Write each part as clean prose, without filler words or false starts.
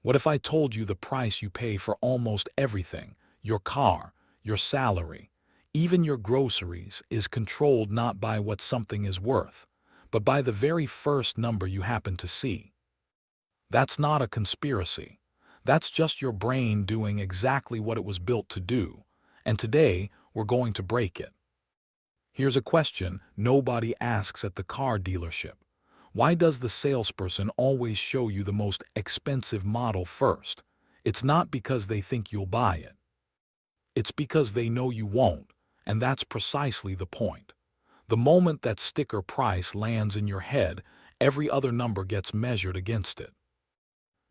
What if I told you the price you pay for almost everything, your car, your salary, even your groceries, is controlled not by what something is worth, but by the very first number you happen to see? That's not a conspiracy. That's just your brain doing exactly what it was built to do, and today we're going to break it. Here's a question nobody asks at the car dealership. Why does the salesperson always show you the most expensive model first? It's not because they think you'll buy it. It's because they know you won't, and that's precisely the point. The moment that sticker price lands in your head, every other number gets measured against it.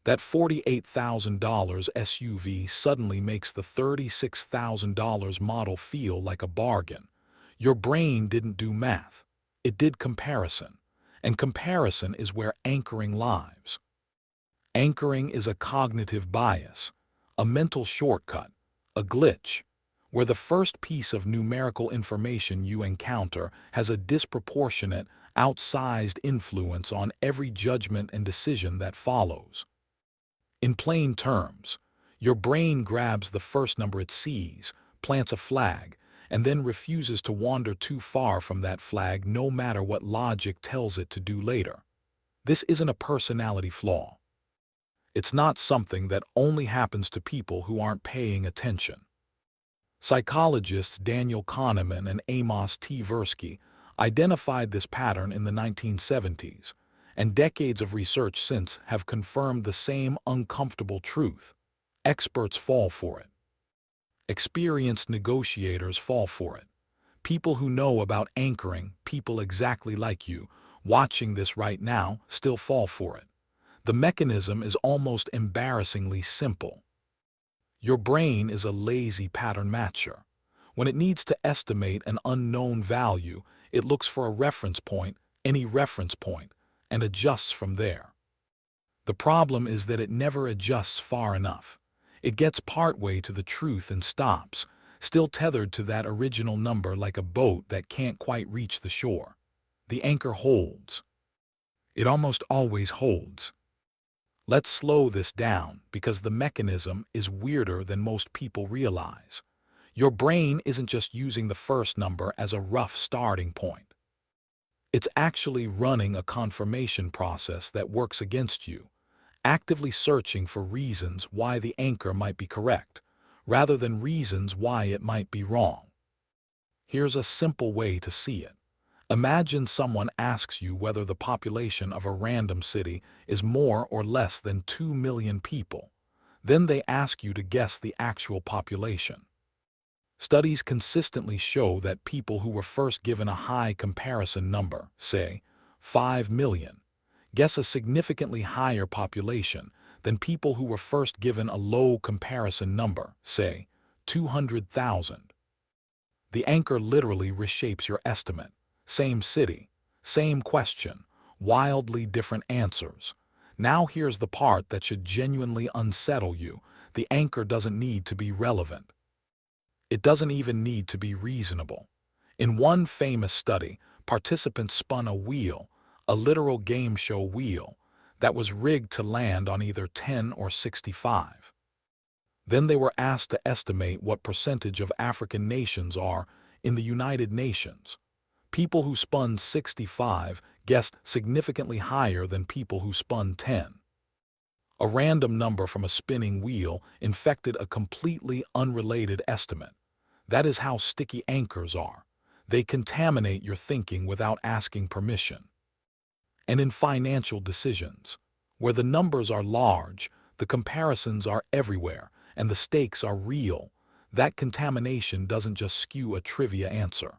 That $48,000 SUV suddenly makes the $36,000 model feel like a bargain. Your brain didn't do math. It did comparison. And comparison is where anchoring lives. Anchoring is a cognitive bias, a mental shortcut, a glitch, where the first piece of numerical information you encounter has a disproportionate, outsized influence on every judgment and decision that follows. In plain terms, your brain grabs the first number it sees, plants a flag, and then refuses to wander too far from that flag no matter what logic tells it to do later. This isn't a personality flaw. It's not something that only happens to people who aren't paying attention. Psychologists Daniel Kahneman and Amos Tversky identified this pattern in the 1970s, and decades of research since have confirmed the same uncomfortable truth. Experts fall for it. Experienced negotiators fall for it. People who know about anchoring, people exactly like you, watching this right now, still fall for it. The mechanism is almost embarrassingly simple. Your brain is a lazy pattern matcher. When it needs to estimate an unknown value, it looks for a reference point, any reference point, and adjusts from there. The problem is that it never adjusts far enough. It gets partway to the truth and stops, still tethered to that original number like a boat that can't quite reach the shore. The anchor holds. It almost always holds. Let's slow this down because the mechanism is weirder than most people realize. Your brain isn't just using the first number as a rough starting point. It's actually running a confirmation process that works against you, actively searching for reasons why the anchor might be correct, rather than reasons why it might be wrong. Here's a simple way to see it. Imagine someone asks you whether the population of a random city is more or less than 2 million people. Then they ask you to guess the actual population. Studies consistently show that people who were first given a high comparison number, say 5 million, guess a significantly higher population than people who were first given a low comparison number, say 200,000. The anchor literally reshapes your estimate. Same city, same question, wildly different answers. Now here's the part that should genuinely unsettle you. The anchor doesn't need to be relevant. It doesn't even need to be reasonable. In one famous study, participants spun a wheel, a literal game show wheel, that was rigged to land on either 10 or 65. Then they were asked to estimate what percentage of African nations are in the United Nations. People who spun 65 guessed significantly higher than people who spun 10. A random number from a spinning wheel infected a completely unrelated estimate. That is how sticky anchors are. They contaminate your thinking without asking permission. And in financial decisions, where the numbers are large, the comparisons are everywhere, and the stakes are real, that contamination doesn't just skew a trivia answer.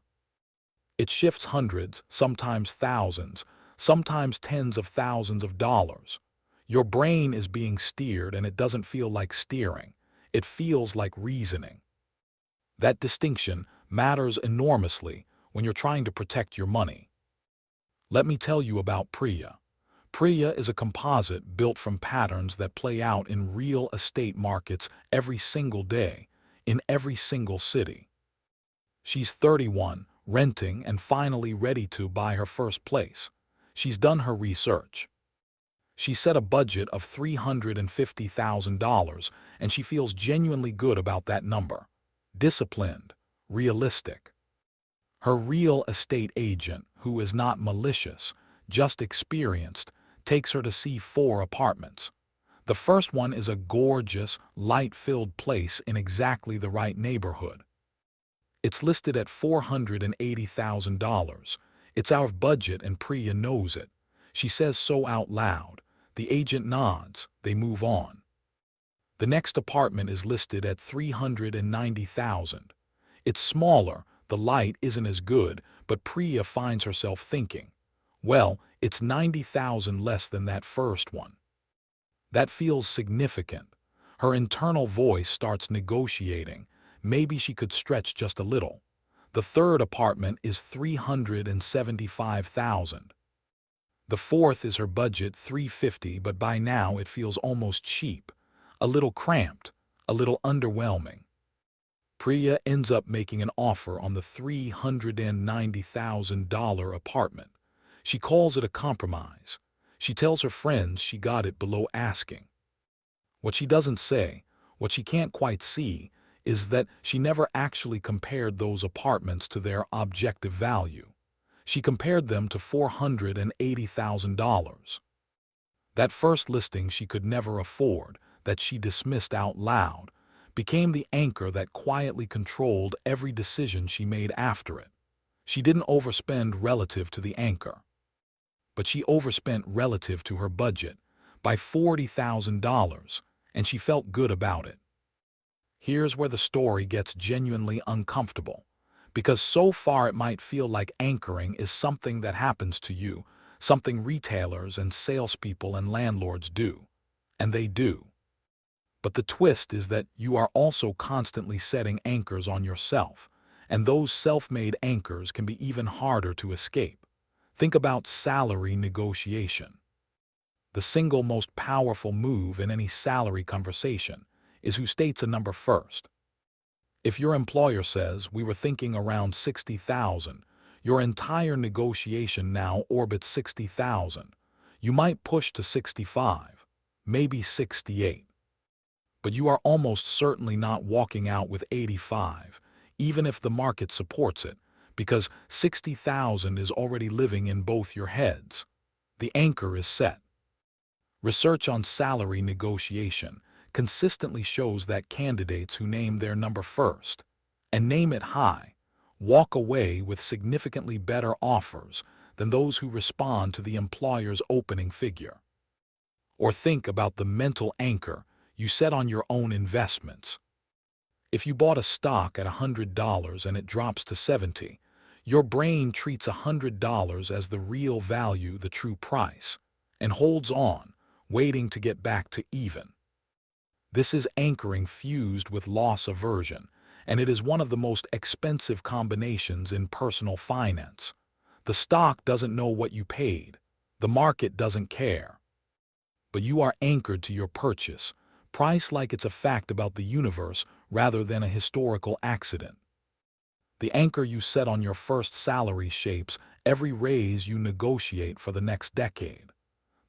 It shifts hundreds, sometimes thousands, sometimes tens of thousands of dollars. Your brain is being steered and it doesn't feel like steering. It feels like reasoning. That distinction matters enormously when you're trying to protect your money. Let me tell you about Priya. Priya is a composite built from patterns that play out in real estate markets every single day, in every single city. She's 31, renting, and finally ready to buy her first place. She's done her research. She set a budget of $350,000, and she feels genuinely good about that number. Disciplined, realistic. Her real estate agent, who is not malicious, just experienced, takes her to see 4 apartments. The first one is a gorgeous, light-filled place in exactly the right neighborhood. It's listed at $480,000. It's out of budget and Priya knows it. She says so out loud. The agent nods. They move on. The next apartment is listed at $390,000. It's smaller, the light isn't as good, but Priya finds herself thinking, well, it's $90,000 less than that first one. That feels significant. Her internal voice starts negotiating. Maybe she could stretch just a little. The third apartment is $375,000. The fourth is her budget, $350,000, but by now it feels almost cheap, a little cramped, a little underwhelming. Priya ends up making an offer on the $390,000 apartment. She calls it a compromise. She tells her friends she got it below asking. What she doesn't say, what she can't quite see, is that she never actually compared those apartments to their objective value. She compared them to $480,000. That first listing she could never afford, that she dismissed out loud, became the anchor that quietly controlled every decision she made after it. She didn't overspend relative to the anchor, but she overspent relative to her budget by $40,000, and she felt good about it. Here's where the story gets genuinely uncomfortable, because so far it might feel like anchoring is something that happens to you, something retailers and salespeople and landlords do, and they do. But the twist is that you are also constantly setting anchors on yourself, and those self-made anchors can be even harder to escape. Think about salary negotiation. The single most powerful move in any salary conversation is who states a number first. If your employer says, "We were thinking around 60,000, your entire negotiation now orbits 60,000. You might push to 65, maybe 68. But you are almost certainly not walking out with 85, even if the market supports it, because 60,000 is already living in both your heads. The anchor is set. Research on salary negotiation consistently shows that candidates who name their number first, and name it high, walk away with significantly better offers than those who respond to the employer's opening figure. Or think about the mental anchor you set on your own investments. If you bought a stock at $100 and it drops to 70, your brain treats $100 as the real value, the true price, and holds on, waiting to get back to even. This is anchoring fused with loss aversion, and it is one of the most expensive combinations in personal finance. The stock doesn't know what you paid. The market doesn't care. But you are anchored to your purchase, priced like it's a fact about the universe rather than a historical accident. The anchor you set on your first salary shapes every raise you negotiate for the next decade.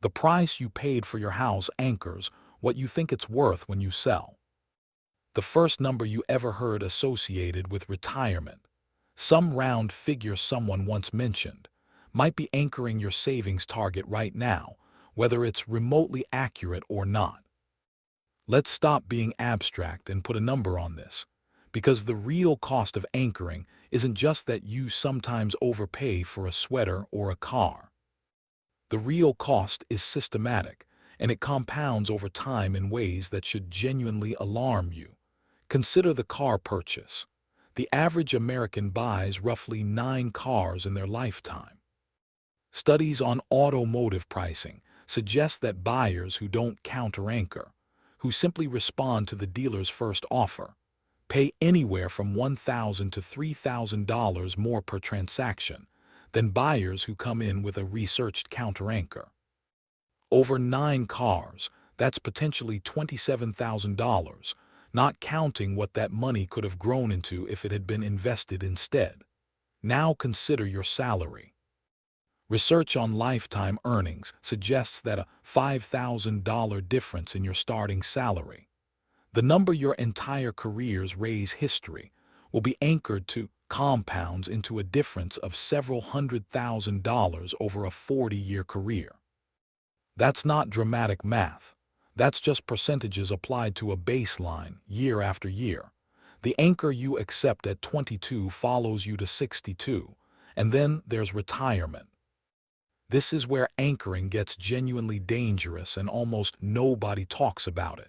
The price you paid for your house anchors what you think it's worth when you sell. The first number you ever heard associated with retirement, some round figure someone once mentioned, might be anchoring your savings target right now, whether it's remotely accurate or not. Let's stop being abstract and put a number on this, because the real cost of anchoring isn't just that you sometimes overpay for a sweater or a car. The real cost is systematic, and it compounds over time in ways that should genuinely alarm you. Consider the car purchase. The average American buys roughly 9 cars in their lifetime. Studies on automotive pricing suggest that buyers who don't counter-anchor, who simply respond to the dealer's first offer, pay anywhere from $1,000 to $3,000 more per transaction than buyers who come in with a researched counter-anchor. Over 9 cars, that's potentially $27,000, not counting what that money could have grown into if it had been invested instead. Now consider your salary. Research on lifetime earnings suggests that a $5,000 difference in your starting salary, the number your entire career's raise history, will be anchored to compounds into a difference of several $100,000 over a 40-year career. That's not dramatic math. That's just percentages applied to a baseline year after year. The anchor you accept at 22 follows you to 62, and then there's retirement. This is where anchoring gets genuinely dangerous and almost nobody talks about it.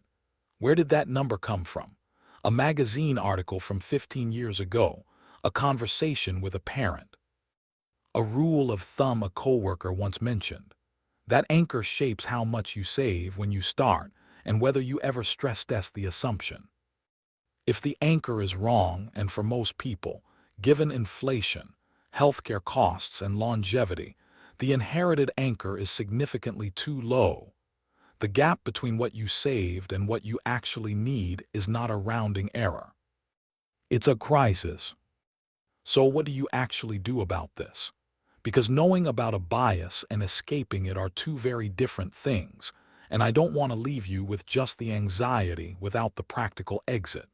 Where did that number come from? A magazine article from 15 years ago, a conversation with a parent, a rule of thumb a coworker once mentioned. That anchor shapes how much you save when you start and whether you ever stress test the assumption. If the anchor is wrong, and for most people, given inflation, healthcare costs, and longevity, the inherited anchor is significantly too low. The gap between what you saved and what you actually need is not a rounding error. It's a crisis. So what do you actually do about this? Because knowing about a bias and escaping it are two very different things, and I don't want to leave you with just the anxiety without the practical exit.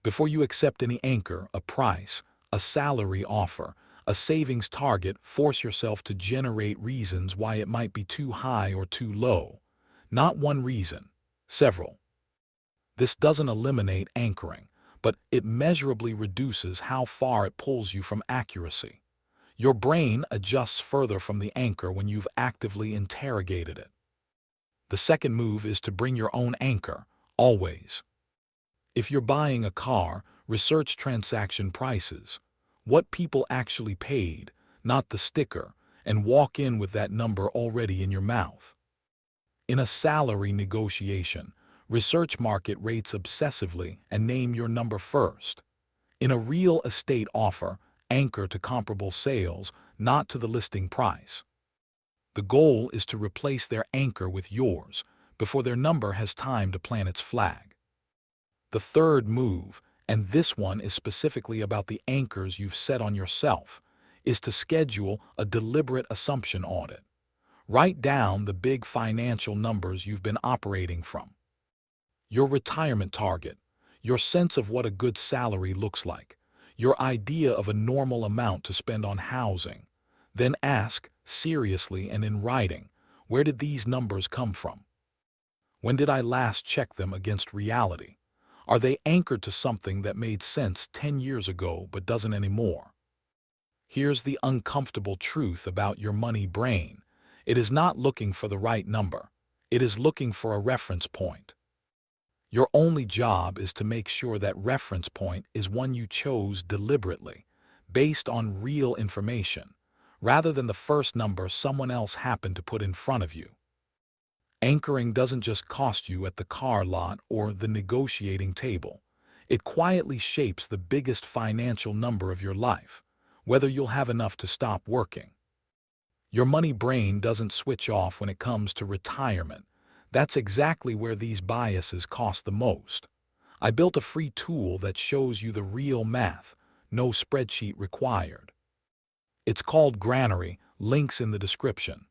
Before you accept any anchor, a price, a salary offer, a savings target, force yourself to generate reasons why it might be too high or too low. Not one reason, several. This doesn't eliminate anchoring, but it measurably reduces how far it pulls you from accuracy. Your brain adjusts further from the anchor when you've actively interrogated it. The second move is to bring your own anchor, always. If you're buying a car, research transaction prices, what people actually paid, not the sticker, and walk in with that number already in your mouth. In a salary negotiation, research market rates obsessively and name your number first. In a real estate offer, anchor to comparable sales, not to the listing price. The goal is to replace their anchor with yours before their number has time to plant its flag. The third move, and this one is specifically about the anchors you've set on yourself, is to schedule a deliberate assumption audit. Write down the big financial numbers you've been operating from. Your retirement target, your sense of what a good salary looks like, your idea of a normal amount to spend on housing. Then ask, seriously and in writing, where did these numbers come from? When did I last check them against reality? Are they anchored to something that made sense 10 years ago but doesn't anymore? Here's the uncomfortable truth about your money brain. It is not looking for the right number. It is looking for a reference point. Your only job is to make sure that reference point is one you chose deliberately, based on real information, rather than the first number someone else happened to put in front of you. Anchoring doesn't just cost you at the car lot or the negotiating table. It quietly shapes the biggest financial number of your life, whether you'll have enough to stop working. Your money brain doesn't switch off when it comes to retirement. That's exactly where these biases cost the most. I built a free tool that shows you the real math, no spreadsheet required. It's called Granary, links in the description.